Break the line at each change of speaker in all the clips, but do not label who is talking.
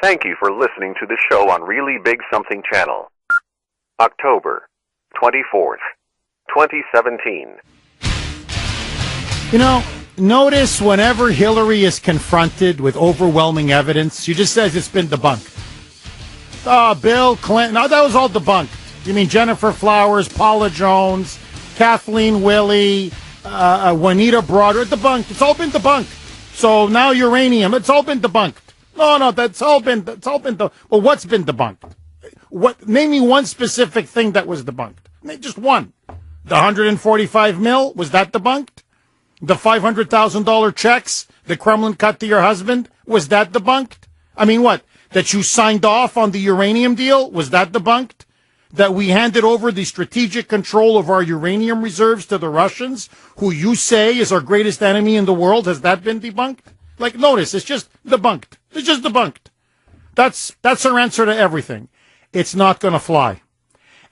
Thank you for listening to the show on Really Big Something Channel. October 24th, 2017.
You know, notice whenever Hillary is confronted with overwhelming evidence, she just says it's been debunked. Bill Clinton, no, that was all debunked. You mean Jennifer Flowers, Paula Jones, Kathleen Willey, Juanita Broader, debunked. It's all been debunked. So now uranium, it's all been debunked. No, that's all been well, what's been debunked? Name me one specific thing that was debunked. Just one. The 145 mil, was that debunked? The $500,000 checks the Kremlin cut to your husband, was that debunked? I mean, what? That you signed off on the uranium deal, was that debunked? That we handed over the strategic control of our uranium reserves to the Russians, who you say is our greatest enemy in the world, has that been debunked? Like, notice, it's just debunked. It's just debunked. That's our answer to everything. It's not going to fly.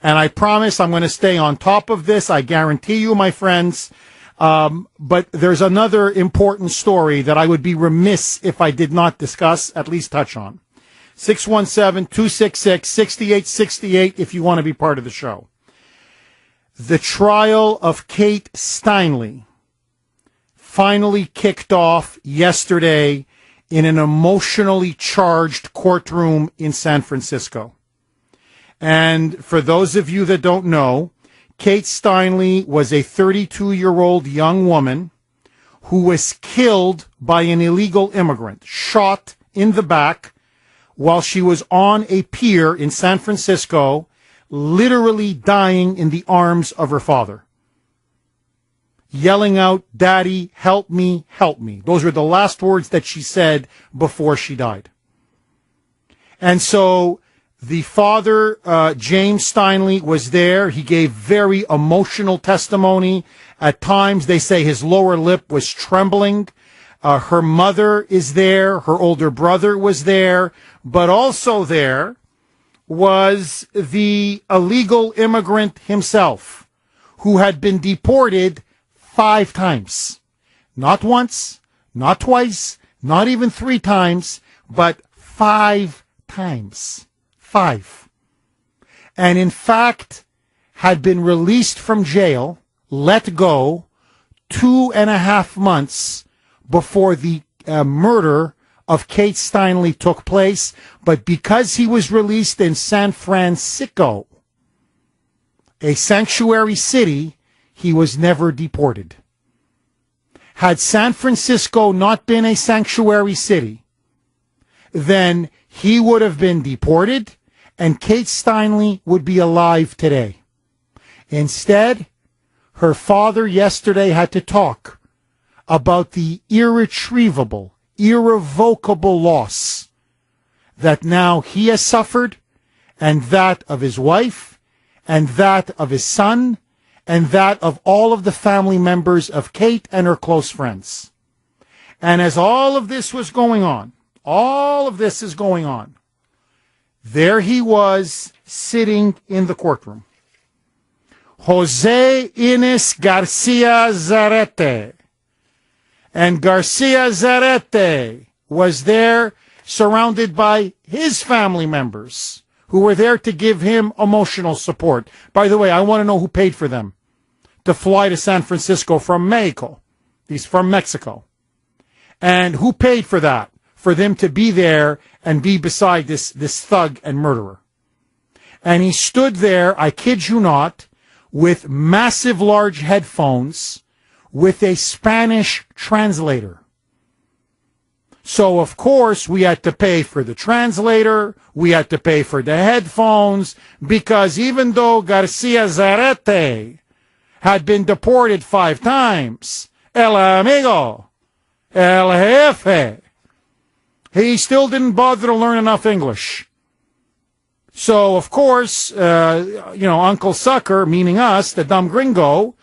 And I promise I'm going to stay on top of this. I guarantee you, my friends. But there's another important story that I would be remiss if I did not discuss, at least touch on. 617-266-6868 if you want to be part of the show. The trial of Kate Steinle finally kicked off yesterday in an emotionally charged courtroom in San Francisco. And for those of you that don't know, Kate Steinle was a 32-year-old young woman who was killed by an illegal immigrant, shot in the back while she was on a pier in San Francisco, literally dying in the arms of her father, yelling out, "Daddy, help me, help me." Those were the last words that she said before she died. And so the father, James Steinle, was there. He gave very emotional testimony. At times, they say his lower lip was trembling. Her mother is there. Her older brother was there. But also there was the illegal immigrant himself, who had been deported 5 times. Not once, not twice, not even 3 times, but 5 times. 5. And in fact, had been released from jail, let go, 2.5 months before the murder of Kate Steinle took place. But because he was released in San Francisco, a sanctuary city, he was never deported. Had San Francisco not been a sanctuary city, then he would have been deported and Kate Steinle would be alive today. Instead, her father yesterday had to talk about the irretrievable, irrevocable loss that now he has suffered, and that of his wife, and that of his son, and that of all of the family members of Kate and her close friends. And as all of this was going on, all of this is going on, there he was sitting in the courtroom. Jose Ines Garcia Zarete. And Garcia Zarete was there surrounded by his family members who were there to give him emotional support. By the way, I want to know who paid for them to fly to San Francisco from Mexico. He's from Mexico. And who paid for that? For them to be there and be beside this thug and murderer. And he stood there, I kid you not, with massive large headphones with a Spanish translator. So, of course, we had to pay for the translator, we had to pay for the headphones, because even though Garcia Zarete had been deported 5 times, el amigo, el jefe, he still didn't bother to learn enough English. So, of course, Uncle Sucker, meaning us, the dumb gringo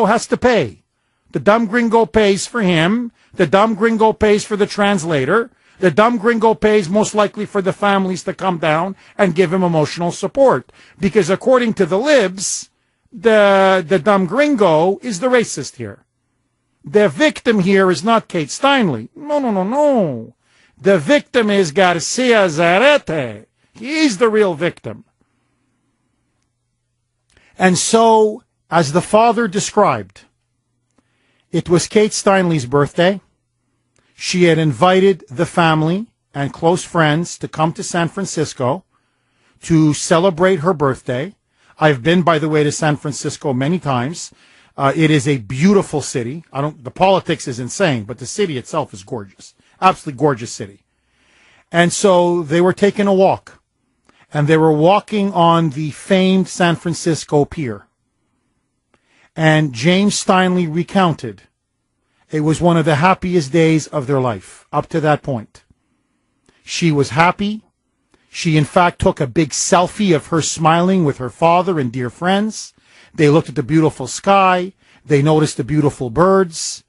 has to pay. The dumb gringo pays for him. The dumb gringo pays for the translator. The dumb gringo pays most likely for the families to come down and give him emotional support. Because according to the libs, the dumb gringo is the racist here. The victim here is not Kate Steinle. No. The victim is Garcia Zarete. He's the real victim. And so, as the father described, it was Kate Steinle's birthday. She had invited the family and close friends to come to San Francisco to celebrate her birthday. I've been, by the way, to San Francisco many times. It is a beautiful city. The politics is insane, but the city itself is gorgeous. Absolutely gorgeous city. And so they were taking a walk, and they were walking on the famed San Francisco Pier. And James Steinle recounted it was one of the happiest days of their life up to that point. She was happy. She, in fact, took a big selfie of her smiling with her father and dear friends. They looked at the beautiful sky. They noticed the beautiful birds.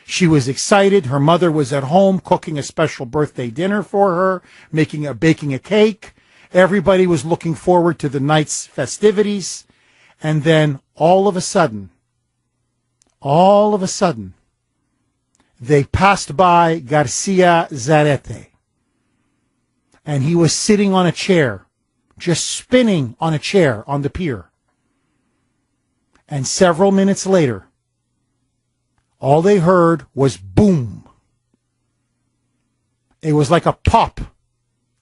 She was excited. Her mother was at home cooking a special birthday dinner for her, baking a cake. Everybody was looking forward to the night's festivities. And then all of a sudden, they passed by Garcia Zarete. And he was sitting on a chair, just spinning on a chair on the pier. And several minutes later, all they heard was boom. It was like a pop,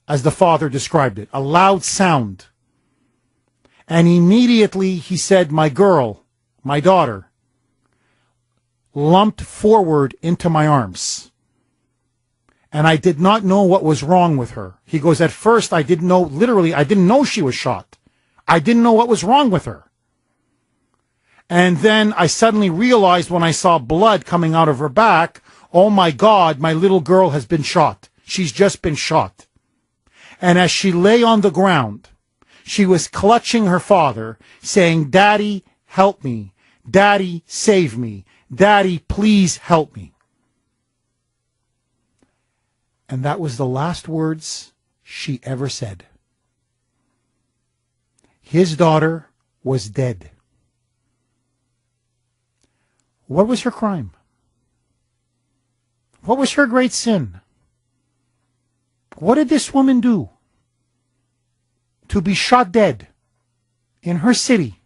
as the father described it, a loud sound. And immediately he said, my girl, my daughter, lumped forward into my arms. And I did not know what was wrong with her. He goes, at first I didn't know she was shot. I didn't know what was wrong with her. And then I suddenly realized when I saw blood coming out of her back, oh my God, my little girl has been shot. She's just been shot. And as she lay on the ground, she was clutching her father, saying, Daddy, help me. Daddy, save me. Daddy, please help me. And that was the last words she ever said. His daughter was dead. What was her crime? What was her great sin? What did this woman do to be shot dead in her city,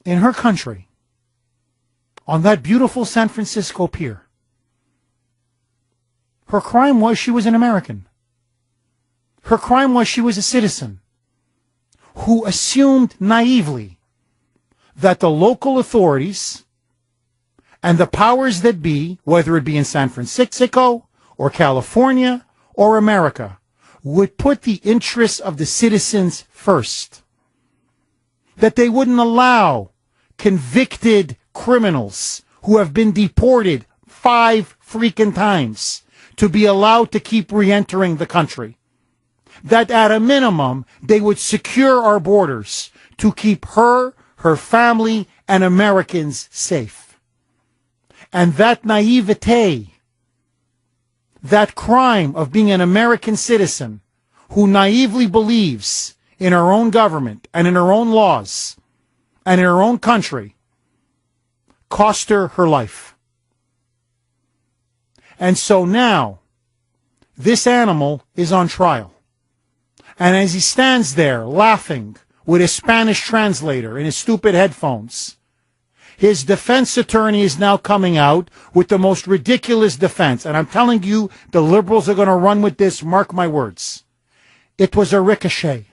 in her country, on that beautiful San Francisco pier? Her crime was she was an American. Her crime was she was a citizen who assumed naively that the local authorities and the powers that be, whether it be in San Francisco or California or America, would put the interests of the citizens first. That they wouldn't allow convicted criminals who have been deported 5 freaking times to be allowed to keep re-entering the country. That at a minimum, they would secure our borders to keep her family, and Americans safe. And that naivete, that crime of being an American citizen who naively believes in her own government and in her own laws and in her own country, cost her her life. And so now, this animal is on trial. And as he stands there laughing with his Spanish translator in his stupid headphones, his defense attorney is now coming out with the most ridiculous defense. And I'm telling you, the liberals are going to run with this, mark my words. It was a ricochet.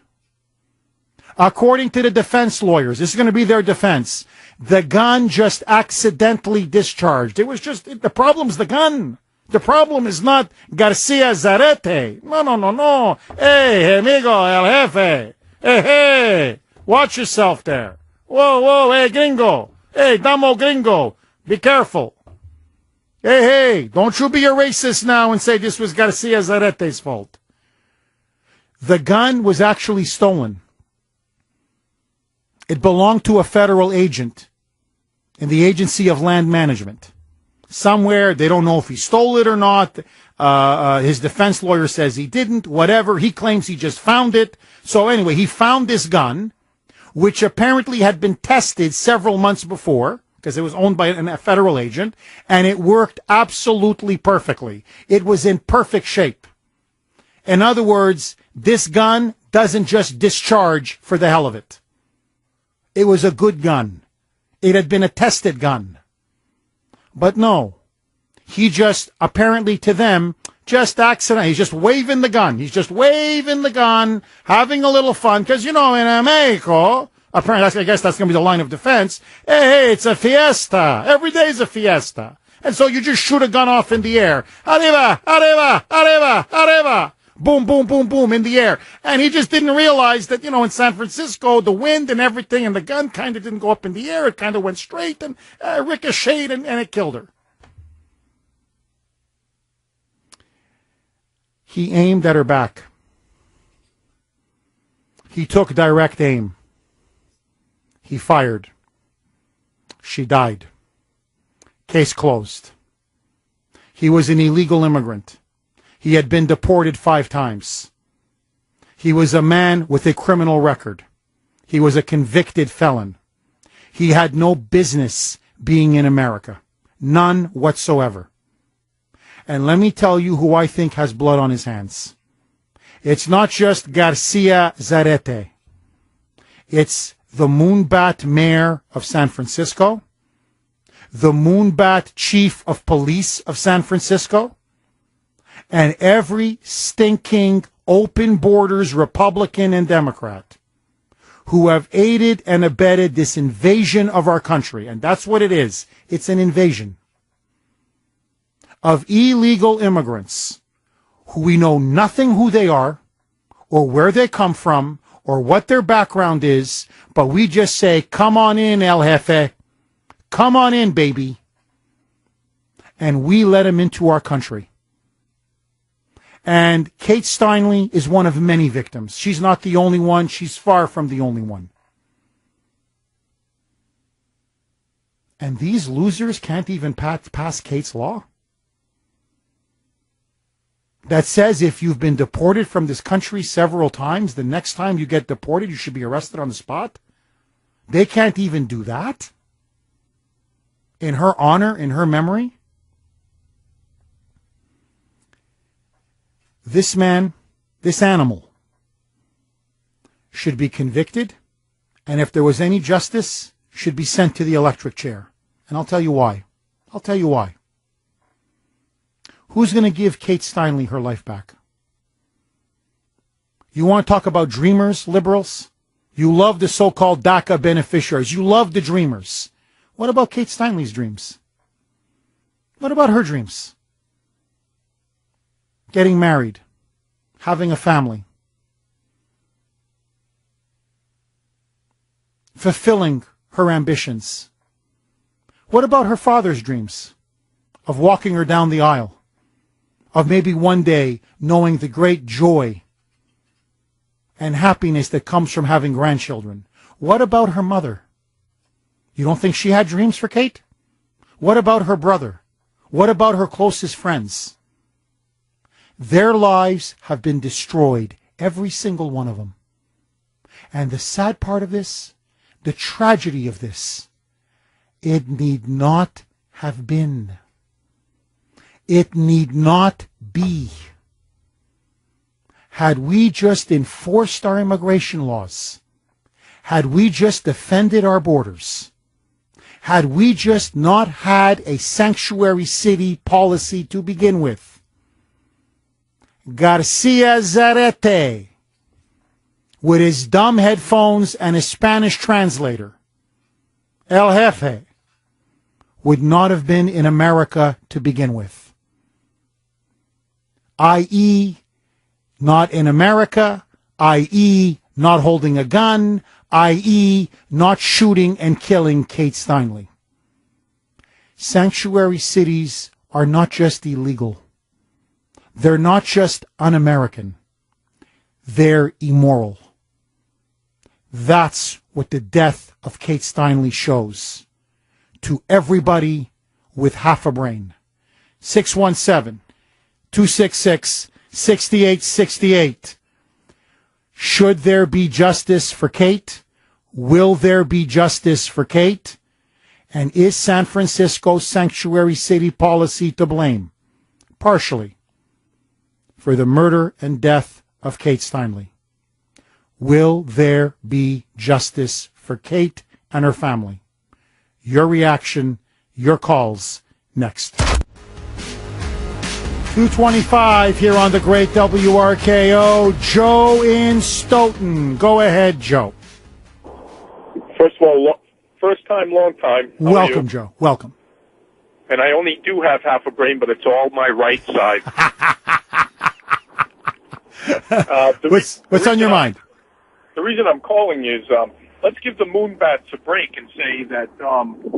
According to the defense lawyers, this is going to be their defense. The gun just accidentally discharged. It was just, the problem's the gun. The problem is not Garcia Zarete. No. Hey, amigo, el jefe. Hey, watch yourself there. Whoa, hey, gringo. Hey, damo gringo. Be careful. Hey, don't you be a racist now and say this was Garcia Zarete's fault. The gun was actually stolen. It belonged to a federal agent in the Agency of Land Management. Somewhere, they don't know if he stole it or not. His defense lawyer says he didn't, whatever. He claims he just found it. So anyway, he found this gun, which apparently had been tested several months before, because it was owned by a federal agent, and it worked absolutely perfectly. It was in perfect shape. In other words, this gun doesn't just discharge for the hell of it. It was a good gun. It had been a tested gun. But no, he just, apparently to them, just accident. He's just waving the gun. He's just waving the gun, having a little fun. Because, you know, in Mexico, apparently, I guess that's going to be the line of defense. Hey, it's a fiesta. Every day is a fiesta. And so you just shoot a gun off in the air. Arriba, arriba, arriba, arriba. Boom, boom, boom, boom, in the air. And he just didn't realize that, you know, in San Francisco, the wind and everything, and the gun kind of didn't go up in the air. It kind of went straight and ricocheted, and it killed her. He aimed at her back. He took direct aim. He fired. She died. Case closed. He was an illegal immigrant. He had been deported 5 times. He was a man with a criminal record. He was a convicted felon. He had no business being in America. None whatsoever. And let me tell you who I think has blood on his hands. It's not just Garcia Zarete. It's the Moonbat mayor of San Francisco, the Moonbat chief of police of San Francisco, and every stinking open borders Republican and Democrat who have aided and abetted this invasion of our country. And that's what it is. It's an invasion of illegal immigrants who we know nothing who they are or where they come from or what their background is, but we just say, come on in, El Jefe. Come on in, baby. And we let them into our country. And Kate Steinle is one of many victims. She's not the only one. She's far from the only one. And these losers can't even pass Kate's law that says if you've been deported from this country several times, the next time you get deported, you should be arrested on the spot. They can't even do that. In her honor, in her memory. This man, this animal, should be convicted, and if there was any justice, should be sent to the electric chair. And I'll tell you why. I'll tell you why. Who's going to give Kate Steinle her life back? You want to talk about dreamers, liberals? You love the so-called DACA beneficiaries. You love the dreamers. What about Kate Steinle's dreams? What about her dreams? Getting married, having a family, fulfilling her ambitions. What about her father's dreams of walking her down the aisle, of maybe one day knowing the great joy and happiness that comes from having grandchildren? What about her mother? You don't think she had dreams for Kate? What about her brother? What about her closest friends? Their lives have been destroyed, every single one of them. And the sad part of this, the tragedy of this, it need not have been. It need not be. Had we just enforced our immigration laws, had we just defended our borders, had we just not had a sanctuary city policy to begin with, Garcia Zarete, with his dumb headphones and his Spanish translator, El Jefe, would not have been in America to begin with. I.e., not in America, i.e., not holding a gun, i.e., not shooting and killing Kate Steinle. Sanctuary cities are not just illegal. They're not just un-American. They're immoral. That's what the death of Kate Steinle shows to everybody with half a brain. 617-266-6868. Should there be justice for Kate? Will there be justice for Kate? And is San Francisco's sanctuary city policy to blame? Partially. For the murder and death of Kate Steinle. Will there be justice for Kate and her family? Your reaction, your calls, next. 2:25 here on the great WRKO. Joe in Stoughton. Go ahead, Joe.
First of all, first time, long time. How
Welcome, Joe. Welcome.
And I only do have half a brain, but it's all my right side.
What's on your mind?
The reason I'm calling is, let's give the Moonbats a break and say that,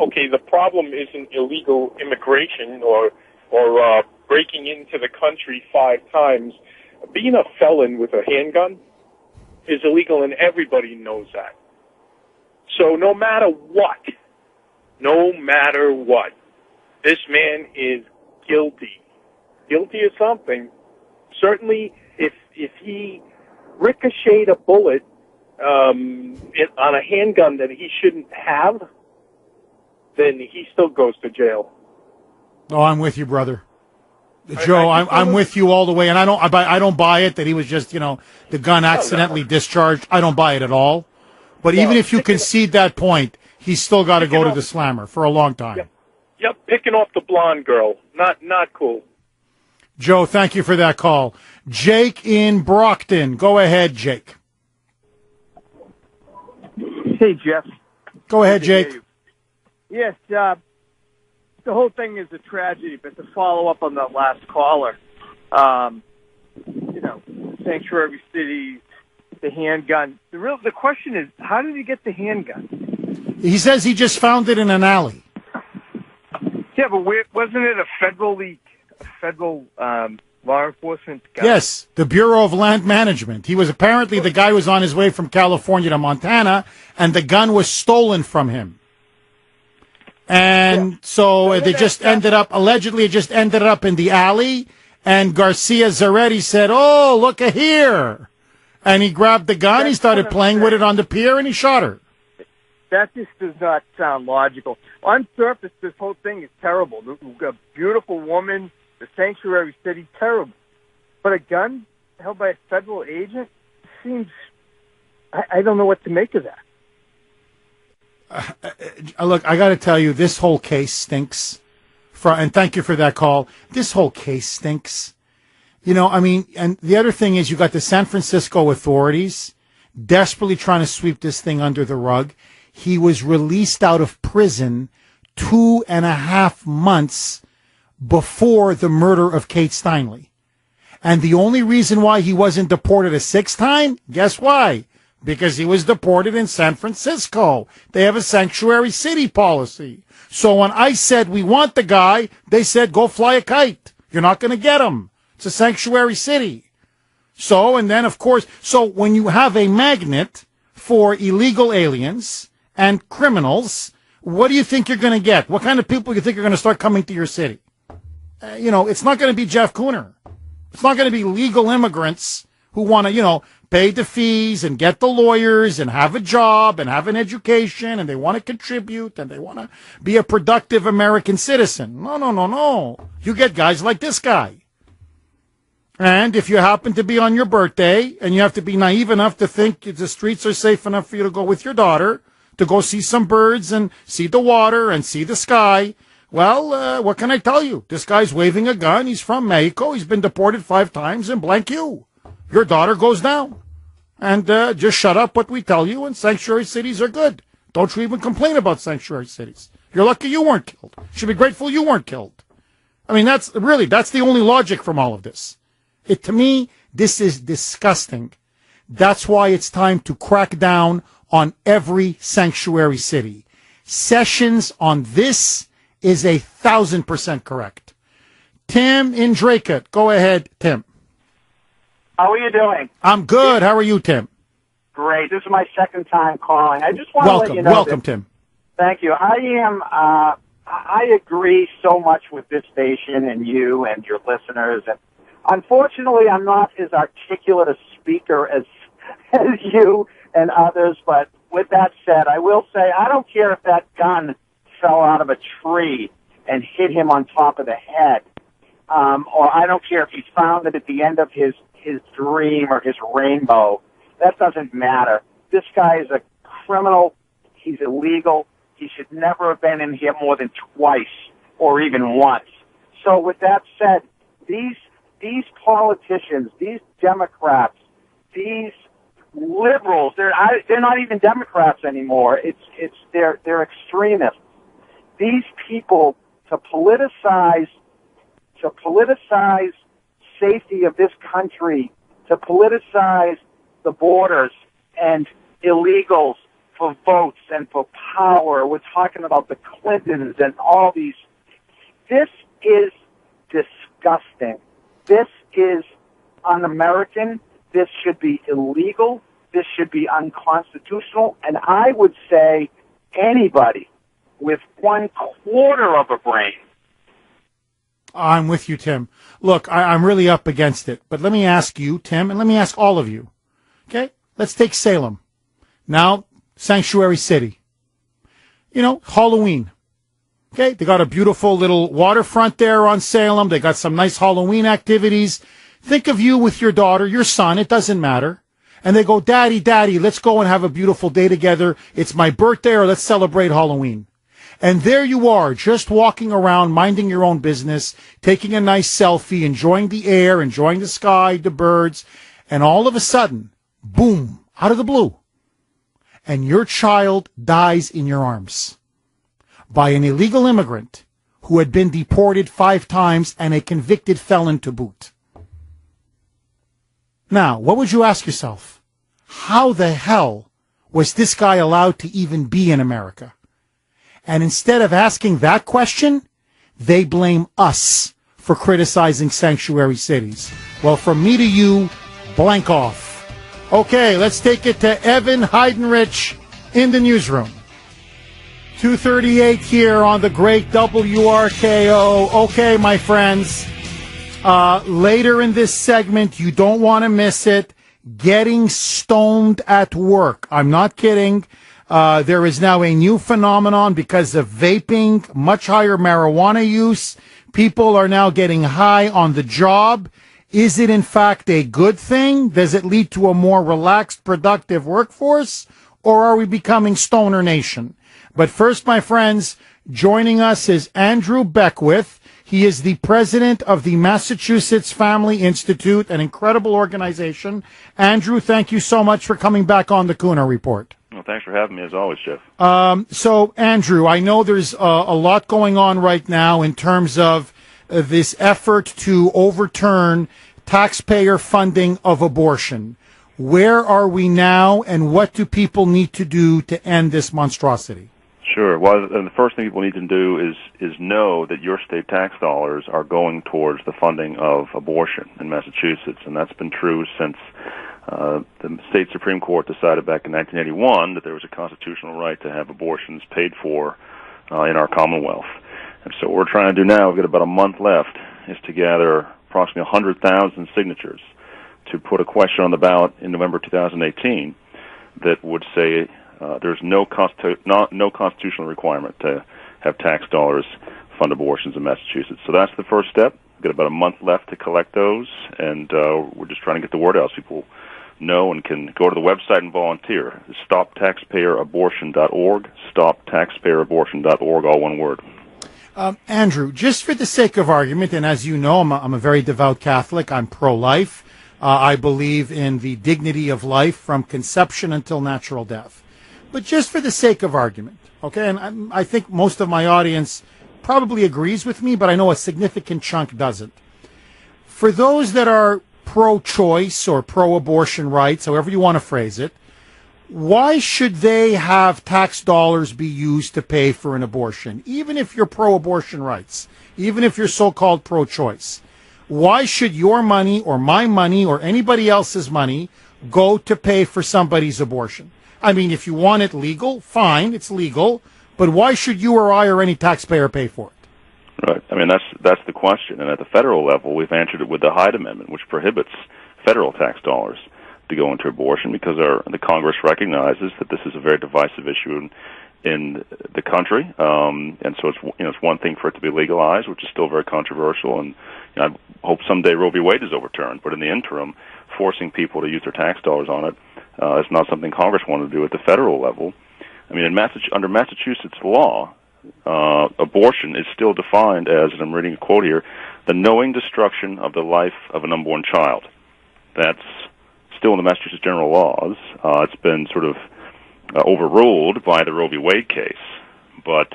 okay, the problem isn't illegal immigration or breaking into the country 5 times. Being a felon with a handgun is illegal, and everybody knows that. So no matter what, this man is guilty. Guilty of something. Certainly, if he ricocheted a bullet on a handgun that he shouldn't have, then he still goes to jail.
Oh, I'm with you, brother. Joe, I'm with you all the way, and I don't buy it that he was just, the gun accidentally discharged. I don't buy it at all. But even if you concede that point, he's still got to go to the slammer for a long time.
Yep, picking off the blonde girl, not cool.
Joe, thank you for that call. Jake in Brockton, go ahead, Jake.
Hey, Jeff.
Go ahead, Jake.
Yes, the whole thing is a tragedy, but to follow up on that last caller, sanctuary cities, the handgun. The question is, how did he get the handgun?
He says he just found it in an alley.
Yeah, but wasn't it a federal law enforcement gun?
Yes, the Bureau of Land Management. He was apparently, the guy was on his way from California to Montana, and the gun was stolen from him. And so allegedly it just ended up in the alley, and Garcia Zaretti said, "Oh, look at here." And he grabbed the gun, he started playing with it on the pier, and he shot her.
That just does not sound logical. On surface, this whole thing is terrible. A beautiful woman, the sanctuary city, terrible. But a gun held by a federal agent seems... I don't know what to make of that.
Look, I got to tell you, this whole case stinks. And thank you for that call. This whole case stinks. And the other thing is you got the San Francisco authorities desperately trying to sweep this thing under the rug. He was released out of prison 2.5 months before the murder of Kate Steinle. And the only reason why he wasn't deported a 6th time, guess why? Because he was deported in San Francisco. They have a sanctuary city policy. So when I said we want the guy, they said go fly a kite. You're not going to get him. It's a sanctuary city. So, and then of course, so when you have a magnet for illegal aliens and criminals, what do you think you're going to get? What kind of people do you think are going to start coming to your city? It's not going to be Jeff Kuhner. It's not going to be legal immigrants who want to, pay the fees and get the lawyers and have a job and have an education and they want to contribute and they want to be a productive American citizen. No. You get guys like this guy. And if you happen to be on your birthday and you have to be naive enough to think the streets are safe enough for you to go with your daughter, to go see some birds and see the water and see the sky, well, what can I tell you? This guy's waving a gun. He's from Mexico. He's been deported 5 times and blank you. Your daughter goes down. And just shut up what we tell you, and sanctuary cities are good. Don't you even complain about sanctuary cities. You're lucky you weren't killed. You should be grateful you weren't killed. I mean, that's the only logic from all of this. To me, this is disgusting. That's why it's time to crack down on every sanctuary city. Sessions on this is 1,000% correct. Tim in Dracut. Go ahead, Tim.
How are you doing?
I'm good. How are you, Tim?
Great. This is my 2nd time calling. I just want to let you know.
Welcome, Tim.
Thank you. I agree so much with this station and you and your listeners. And unfortunately, I'm not as articulate a speaker as you and others. But with that said, I will say I don't care if that gun fell out of a tree and hit him on top of the head. Or I don't care if he found it at the end of his dream or his rainbow. That doesn't matter. This guy is a criminal. He's illegal. He should never have been in here more than twice or even once. So with that said, these politicians, these Democrats, these liberals, they're not even Democrats anymore. They're extremists. These people to politicize safety of this country, to politicize the borders and illegals for votes and for power. We're talking about the Clintons and all these. This is disgusting. This is un-American. This should be illegal. This should be unconstitutional. And I would say anybody with 1/4 of a brain.
I'm with you, Tim. Look, I'm really up against it. But let me ask you, Tim, and let me ask all of you. Okay? Let's take Salem. Now, Sanctuary City. You know, Halloween. Okay? They got a beautiful little waterfront there on Salem. They got some nice Halloween activities. Think of you with your daughter, your son, it doesn't matter. And they go, Daddy, let's go and have a beautiful day together. It's my birthday, or let's celebrate Halloween. And there you are, just walking around, minding your own business, taking a nice selfie, enjoying the air, enjoying the sky, the birds, and all of a sudden, boom, out of the blue, and your child dies in your arms by an illegal immigrant who had been deported 5 times and a convicted felon to boot. Now, what would you ask yourself? How the hell was this guy allowed to even be in America? And instead of asking that question, they blame us for criticizing sanctuary cities. Well, from me to you, blank off. Okay, let's take it to Evan Heidenrich in the newsroom. 2:38 here on the great WRKO. Okay, my friends, later in this segment, you don't want to miss it, getting stoned at work. I'm not kidding. There is now a new phenomenon because of vaping, much higher marijuana use. People are now getting high on the job. Is it in fact a good thing? Does it lead to a more relaxed, productive workforce? Or are we becoming Stoner Nation? But first, my friends, joining us is Andrew Beckwith. He is the president of the Massachusetts Family Institute, an incredible organization. Andrew, thank you so much for coming back on the Kuhner Report.
Well, thanks for having me, as always, Jeff.
So, Andrew, I know there's a lot going on right now in terms of this effort to overturn taxpayer funding of abortion. Where are we now, and what do people need to do to end this monstrosity?
Sure. Well, the first thing people need to do is know that your state tax dollars are going towards the funding of abortion in Massachusetts, and that's been true since the state Supreme Court decided back in 1981 that there was a constitutional right to have abortions paid for in our Commonwealth. And so what we're trying to do now, we've got about a month left, is to gather approximately 100,000 signatures to put a question on the ballot in November 2018 that would say there's no constitutional requirement to have tax dollars fund abortions in Massachusetts. So that's the first step. We've got about a month left to collect those, and we're just trying to get the word out so people know and can go to the website and volunteer. It's stoptaxpayerabortion.org, stoptaxpayerabortion.org, all one word.
Andrew, just for the sake of argument, and as you know, I'm a very devout Catholic. I'm pro-life. I believe in the dignity of life from conception until natural death. But just for the sake of argument, okay, and I think most of my audience probably agrees with me, but I know a significant chunk doesn't. For those that are pro-choice or pro-abortion rights, however you want to phrase it, why should they have tax dollars be used to pay for an abortion? Even if you're pro-abortion rights, even if you're so-called pro-choice, why should your money or my money or anybody else's money go to pay for somebody's abortion? I mean, if you want it legal, fine, it's legal, but why should you or I or any taxpayer pay for it?
Right. I mean, that's the question. And at the federal level, we've answered it with the Hyde Amendment, which prohibits federal tax dollars to go into abortion because the Congress recognizes that this is a very divisive issue in the country, and so it's one thing for it to be legalized, which is still very controversial, and I hope someday Roe v. Wade is overturned. But in the interim, forcing people to use their tax dollars on it is not something Congress wanted to do at the federal level. I mean, under Massachusetts law, abortion is still defined as, and I'm reading a quote here, the knowing destruction of the life of an unborn child. That's still in the Massachusetts general laws. It's been sort of overruled by the Roe v. Wade case. But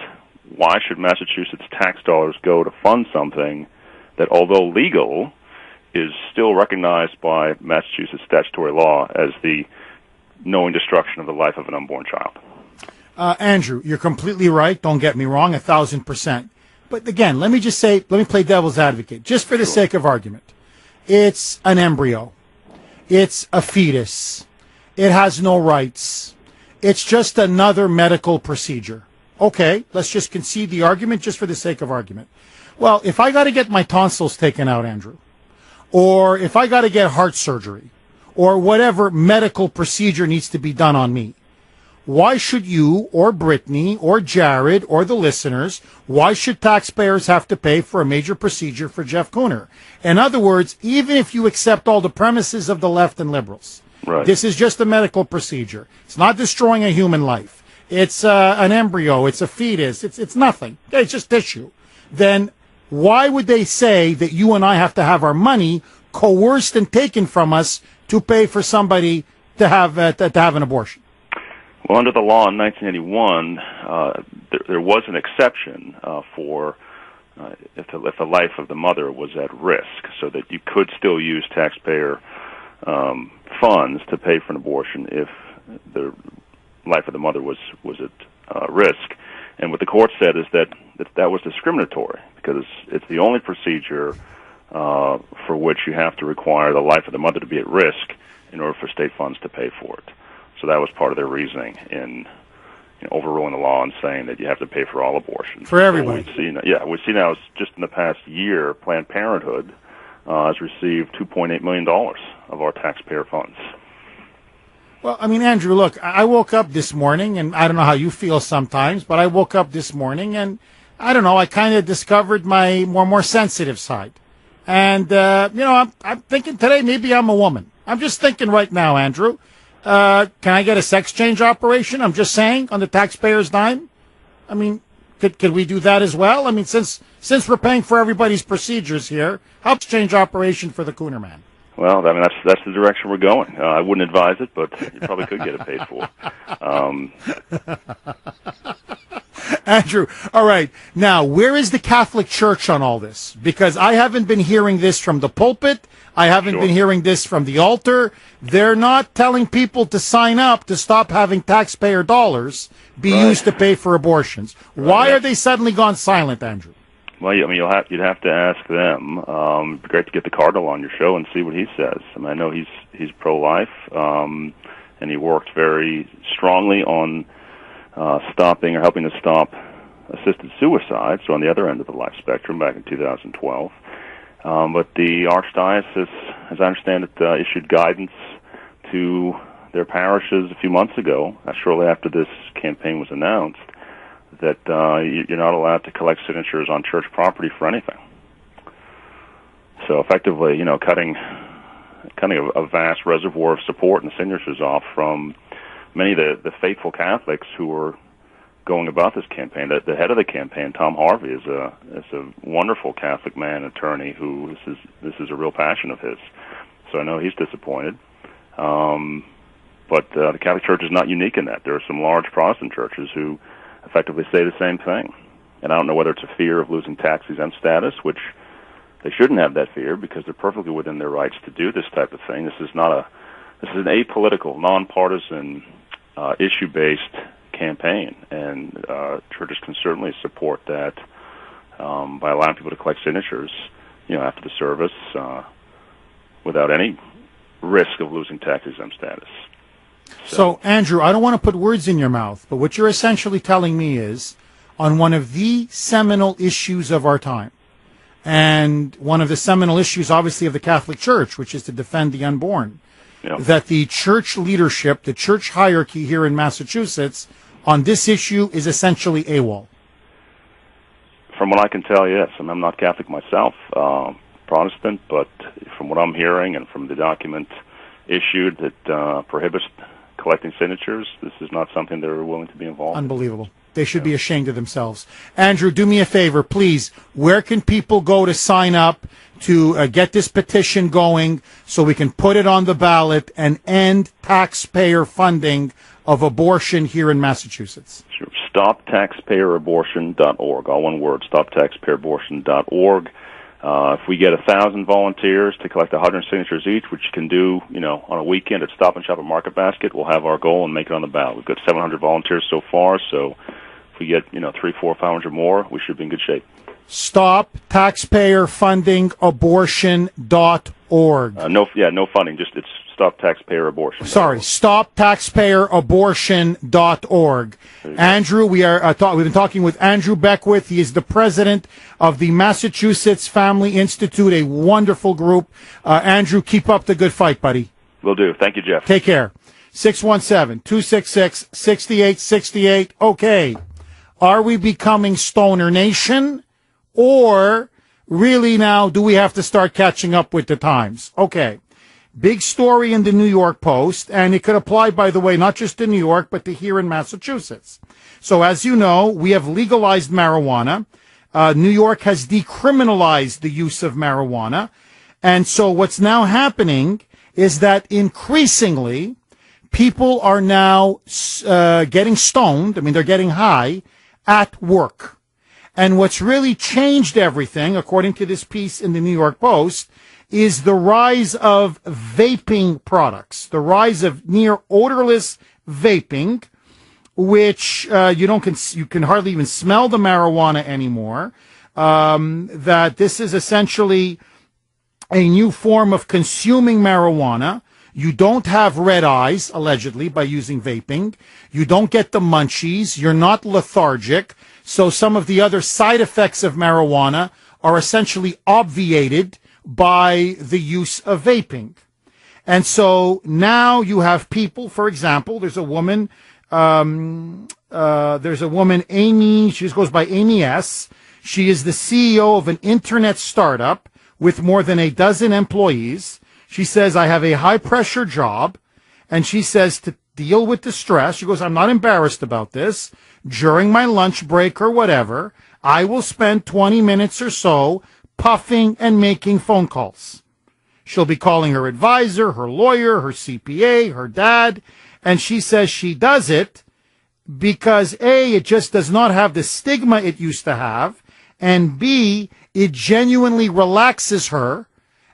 why should Massachusetts tax dollars go to fund something that, although legal, is still recognized by Massachusetts statutory law as the knowing destruction of the life of an unborn child?
Andrew, you're completely right. Don't get me wrong, 1,000%. But again, let me play devil's advocate, just for the sake of argument. It's an embryo. It's a fetus. It has no rights. It's just another medical procedure. Okay, let's just concede the argument just for the sake of argument. Well, if I got to get my tonsils taken out, Andrew, or if I got to get heart surgery, or whatever medical procedure needs to be done on me, why should you or Brittany or Jared or the listeners, why should taxpayers have to pay for a major procedure for Jeff Kuhner? In other words, even if you accept all the premises of the left and liberals,
right,
this is just a medical procedure. It's not destroying a human life. It's an embryo. It's a fetus. It's nothing. It's just tissue. Then why would they say that you and I have to have our money coerced and taken from us to pay for somebody to have an abortion?
Well, under the law in 1981, there was an exception for if the life of the mother was at risk, so that you could still use taxpayer funds to pay for an abortion if the life of the mother was at risk. And what the court said is that was discriminatory, because it's the only procedure for which you have to require the life of the mother to be at risk in order for state funds to pay for it. So that was part of their reasoning in overruling the law and saying that you have to pay for all abortions.
For everybody.
So we see now just in the past year, Planned Parenthood has received $2.8 million of our taxpayer funds.
Well, I mean, Andrew, look, I woke up this morning, and I don't know how you feel sometimes, but I woke up this morning, and I don't know, I kind of discovered my more sensitive side. And, I'm thinking today maybe I'm a woman. I'm just thinking right now, Andrew, can I get a sex change operation? I'm just saying, on the taxpayer's dime. I mean, could we do that as well? I mean, since we're paying for everybody's procedures here, how exchange operation for the Kuhner man?
Well, I mean, that's the direction we're going. I wouldn't advise it, but you probably could get it paid for.
Andrew, all right. Now, where is the Catholic Church on all this? Because I haven't been hearing this from the pulpit. I haven't been hearing this from the altar. They're not telling people to sign up to stop having taxpayer dollars be used to pay for abortions. Why are they suddenly gone silent, Andrew?
Well, I mean, you'd have to ask them. It'd be great to get the Cardinal on your show and see what he says. I mean, I know he's pro-life, and he worked very strongly on stopping or helping to stop assisted suicide, so on the other end of the life spectrum back in 2012. But the Archdiocese, as I understand it, issued guidance to their parishes a few months ago, shortly after this campaign was announced, that you're not allowed to collect signatures on church property for anything. So effectively, cutting a vast reservoir of support and signatures off from many of the faithful Catholics who were going about this campaign. The head of the campaign, Tom Harvey, is a wonderful Catholic man, attorney, who this is a real passion of his. So I know he's disappointed. But the Catholic Church is not unique in that. There are some large Protestant churches who effectively say the same thing. And I don't know whether it's a fear of losing tax-exempt status, which they shouldn't have that fear because they're perfectly within their rights to do this type of thing. This is an apolitical, nonpartisan, issue-based campaign, and churches can certainly support that by allowing people to collect signatures, after the service, without any risk of losing tax-exempt status.
So, Andrew, I don't want to put words in your mouth, but what you're essentially telling me is, on one of the seminal issues of our time, and one of the seminal issues, obviously, of the Catholic Church, which is to defend the unborn, that the church leadership, the church hierarchy here in Massachusetts, on this issue is essentially AWOL.
From what I can tell, yes. And I'm not Catholic myself, Protestant, but from what I'm hearing and from the document issued that prohibits collecting signatures, this is not something they're willing to be involved in.
Unbelievable. They should be ashamed of themselves. Andrew, do me a favor, please. Where can people go to sign up to get this petition going so we can put it on the ballot and end taxpayer funding of abortion here in Massachusetts?
Sure. StopTaxpayerAbortion.org. All one word, StopTaxpayerAbortion.org. If we get 1,000 volunteers to collect 100 signatures each, which you can do, on a weekend at Stop and Shop at Market Basket, we'll have our goal and make it on the ballot. We've got 700 volunteers so far, so if we get, 300, 400, 500 more, we should be in good shape.
StopTaxpayerFundingAbortion.org.
No funding. Just it's Stop Taxpayer Abortion.
Sorry, StopTaxpayerAbortion.org. Andrew, we've been talking with Andrew Beckwith. He is the president of the Massachusetts Family Institute, a wonderful group. Andrew, keep up the good fight, buddy.
Will do. Thank you, Jeff.
Take care. 617-266-6868. Okay. Are we becoming Stoner Nation? Or really now, do we have to start catching up with the times? Okay. Big story in the New York Post, and it could apply, by the way, not just to New York, but to here in Massachusetts. So as you know, we have legalized marijuana. New York has decriminalized the use of marijuana. And so what's now happening is that increasingly people are now getting stoned. I mean, they're getting high at work. And what's really changed everything, according to this piece in the New York Post, is the rise of vaping products, the rise of near odorless vaping, which you can hardly even smell the marijuana anymore. That this is essentially a new form of consuming marijuana. You don't have red eyes, allegedly, by using vaping. You don't get the munchies. You're not lethargic. So some of the other side effects of marijuana are essentially obviated by the use of vaping. And so now you have people, for example, there's a woman, Amy, she goes by Amy S. She is the CEO of an internet startup with more than a dozen employees. She says, I have a high-pressure job, and she says to deal with the stress, she goes, I'm not embarrassed about this. During my lunch break or whatever, I will spend 20 minutes or so puffing and making phone calls. She'll be calling her advisor, her lawyer, her CPA, her dad, and she says she does it because A, it just does not have the stigma it used to have, and B, it genuinely relaxes her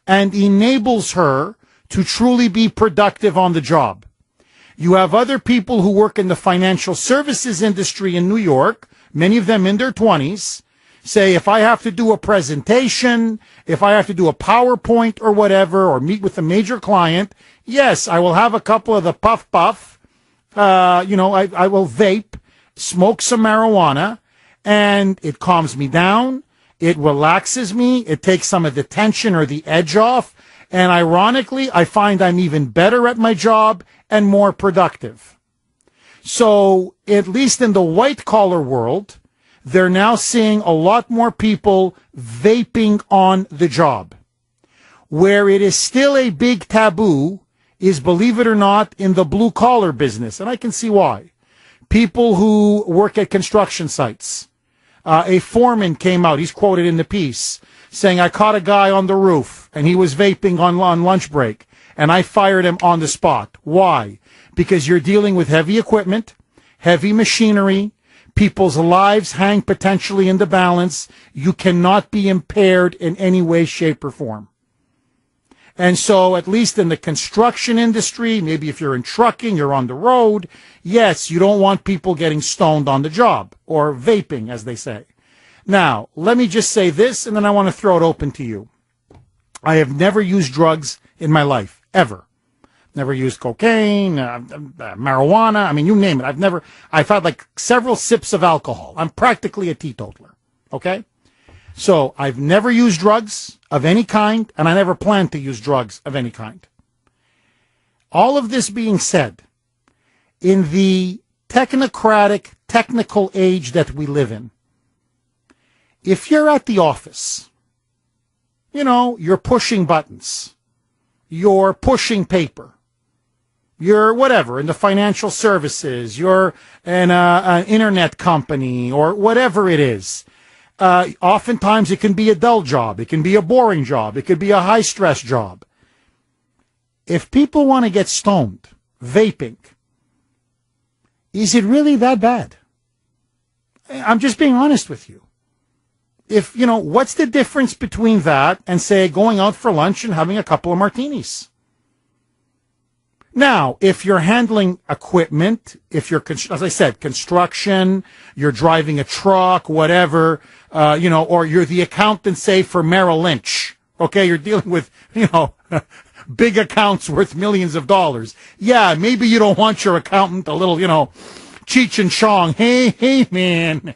and enables her to truly be productive on the job. You have other people who work in the financial services industry in New York, many of them in their 20s, say, if I have to do a presentation, if I have to do a PowerPoint or whatever, or meet with a major client, yes, I will have a couple of the puff. I will vape, smoke some marijuana, and it calms me down. It relaxes me. It takes some of the tension or the edge off. And ironically, I find I'm even better at my job and more productive. So, at least in the white-collar world, they're now seeing a lot more people vaping on the job. Where it is still a big taboo is, believe it or not, in the blue-collar business. And I can see why. People who work at construction sites. A foreman came out, he's quoted in the piece, saying, I caught a guy on the roof, and he was vaping on lunch break, and I fired him on the spot. Why? Because you're dealing with heavy equipment, heavy machinery, people's lives hang potentially in the balance. You cannot be impaired in any way, shape, or form. And so, at least in the construction industry, maybe if you're in trucking, you're on the road, yes, you don't want people getting stoned on the job, or vaping, as they say. Now, let me just say this, and then I want to throw it open to you. I have never used drugs in my life, ever. Never used cocaine, marijuana, I mean, you name it. I've had like several sips of alcohol. I'm practically a teetotaler, okay? So, I've never used drugs of any kind, and I never plan to use drugs of any kind. All of this being said, in the technocratic, technical age that we live in, if you're at the office, you're pushing buttons, you're pushing paper, you're whatever, in the financial services, you're an internet company or whatever it is. Oftentimes it can be a dull job. It can be a boring job. It could be a high-stress job. If people want to get stoned, vaping, is it really that bad? I'm just being honest with you. What's the difference between that and, say, going out for lunch and having a couple of martinis? Now, if you're handling equipment, if you're, as I said, construction, you're driving a truck, whatever, or you're the accountant, say, for Merrill Lynch, okay, you're dealing with, big accounts worth millions of dollars. Yeah, maybe you don't want your accountant a little, Cheech and Chong. Hey, man.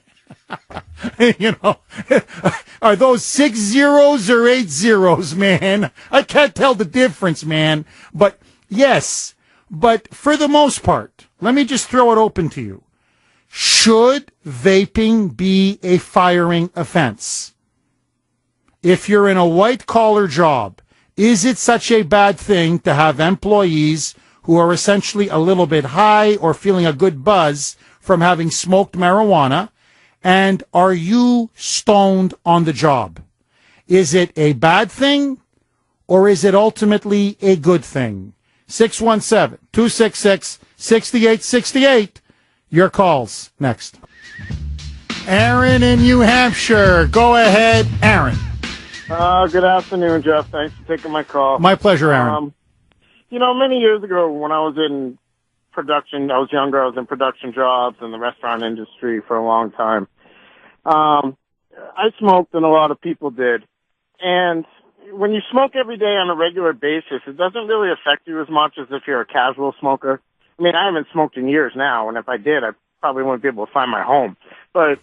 Are those 6 zeros or 8 zeros, man? I can't tell the difference, man. But yes, but for the most part, let me just throw it open to you. Should vaping be a firing offense? If you're in a white-collar job, is it such a bad thing to have employees who are essentially a little bit high or feeling a good buzz from having smoked marijuana? And are you stoned on the job? Is it a bad thing or is it ultimately a good thing? 617-266-6868. Your calls next. Aaron in New Hampshire. Go ahead, Aaron.
Good afternoon, Jeff. Thanks for taking my call.
My pleasure, Aaron.
Many years ago when I was in production, I was younger, I was in production jobs in the restaurant industry for a long time. I smoked and a lot of people did. And when you smoke every day on a regular basis, it doesn't really affect you as much as if you're a casual smoker. I mean, I haven't smoked in years now, and if I did, I probably wouldn't be able to find my home. But,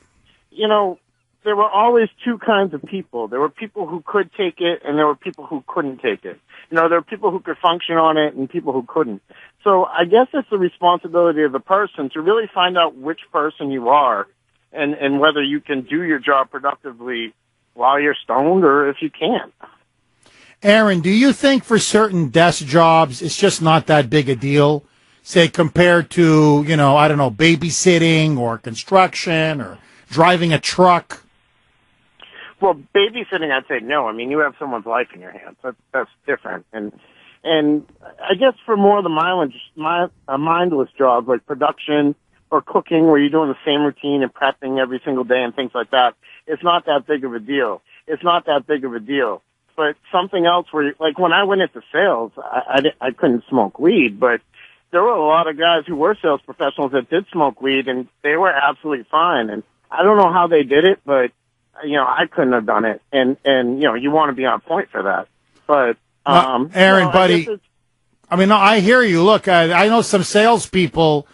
there were always two kinds of people. There were people who could take it, and there were people who couldn't take it. There were people who could function on it and people who couldn't. So I guess it's the responsibility of the person to really find out which person you are and whether you can do your job productively while you're stoned or if you can't.
Aaron, do you think for certain desk jobs it's just not that big a deal, say, compared to, babysitting or construction or driving a truck?
Well, babysitting, I'd say no. I mean, you have someone's life in your hands. That's different. And I guess for more of the mindless jobs like production or cooking where you're doing the same routine and prepping every single day and things like that, it's not that big of a deal. But something else where, like when I went into sales, I couldn't smoke weed, but there were a lot of guys who were sales professionals that did smoke weed and they were absolutely fine. And I don't know how they did it, but I couldn't have done it. And you want to be on point for that. But,
Aaron, buddy, I hear you. Look, I know some salespeople.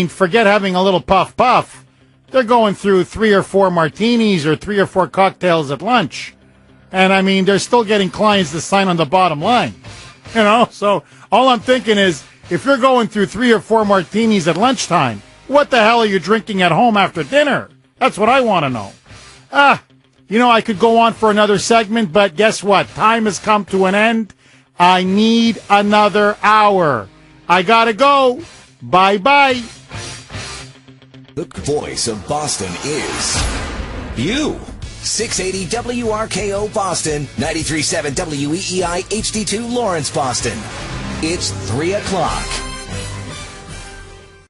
Forget having a little puff. They're going through 3 or 4 martinis or 3 or 4 cocktails at lunch. And they're still getting clients to sign on the bottom line. So all I'm thinking is, if you're going through 3 or 4 martinis at lunchtime, what the hell are you drinking at home after dinner? That's what I want to know. I could go on for another segment, but guess what? Time has come to an end. I need another hour. I gotta go. Bye-bye.
The voice of Boston is you. 680 WRKO Boston, 93.7 WEEI HD2 Lawrence, Boston. It's 3 o'clock.